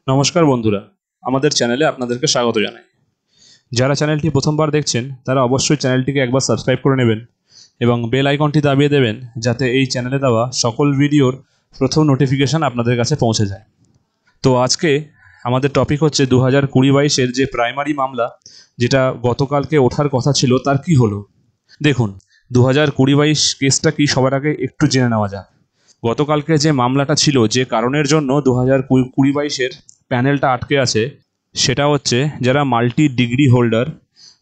নমস্কার বন্ধুরা, আমাদের চ্যানেলে আপনাদেরকে স্বাগত জানাই। যারা চ্যানেলটি প্রথমবার দেখছেন তারা অবশ্যই চ্যানেলটিকে একবার সাবস্ক্রাইব করে নেবেন এবং বেল আইকনটি দাবিয়ে দেবেন যাতে এই চ্যানেলে দেওয়া সকল ভিডিওর প্রথম নোটিফিকেশান আপনাদের কাছে পৌঁছে যায়। তো আজকে আমাদের টপিক হচ্ছে 2020-22-এর যে প্রাইমারি মামলা, যেটা গতকালকে ওঠার কথা ছিল, তার কি হলো। দেখুন, 2020-22 কেসটা কি সবার আগে একটু জেনে নেওয়া যাক। গতকালকে যে মামলাটা ছিল, যে কারণের জন্য 2020-22-এর প্যানেলটা আটকে আছে, সেটা হচ্ছে যারা মাল্টি ডিগ্রি হোল্ডার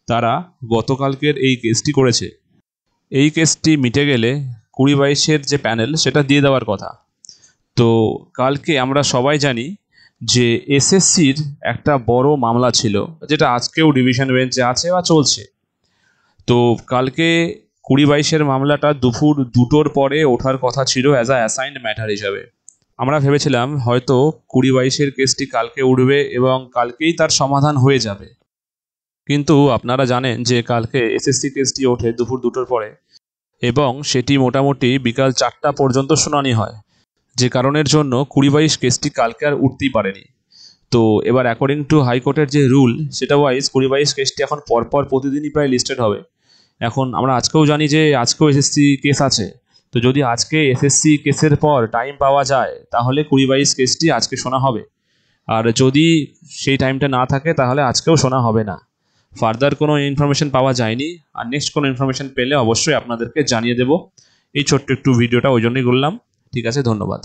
তারা গতকালকের এই কেসটি করেছে। এই কেসটি মিটে গেলে 20-22-এর যে প্যানেল সেটা দিয়ে দেওয়ার কথা। তো কালকে আমরা সবাই জানি যে এসএসসির একটা বড় মামলা ছিল, যেটা আজকেও ডিভিশন বেঞ্চে আছে বা চলছে। তো কালকে 20-22-এর মামলাটা দুপুর 2টোর পরে ওঠার কথা ছিল অ্যাজ আ অ্যাসাইন্ড ম্যাটার হিসাবে। আমরা ভেবেছিলাম হয়তো 20-22-এর কেসটি কালকে উঠবে এবং কালকেই তার সমাধান হয়ে যাবে। কিন্তু আপনারা জানেন যে কালকে এসএসসি কেসটি ওঠে দুপুর 2টোর পরে এবং সেটি মোটামুটি বিকাল 4টা পর্যন্ত শুনানি হয়, যে কারণের জন্য 20-22 কেসটি কালকে আর উঠতেই পারেনি। তো এবার অ্যাকর্ডিং টু হাইকোর্টের যে রুল, সেটা ওয়াইজ 20-22 কেসটি এখন পরপর প্রতিদিনই প্রায় লিস্টেড হবে। এখন আমরা আজকেও জানি যে আজকেও এসএসসি কেস আছে। তো যদি আজকে এসএসসি কেসের পর টাইম পাওয়া যায় তাহলে 20-22 কেসটি আজকে শোনা হবে, আর যদি সেই টাইমটা না থাকে তাহলে আজকেও শোনা হবে না। ফার্দার কোনো ইনফরমেশন পাওয়া যায়নি, আর নেক্সট কোনো ইনফরমেশন পেলে অবশ্যই আপনাদেরকে জানিয়ে দেব। এই ছোট্ট একটু ভিডিওটা ওই জন্যই করলাম। ঠিক আছে, ধন্যবাদ।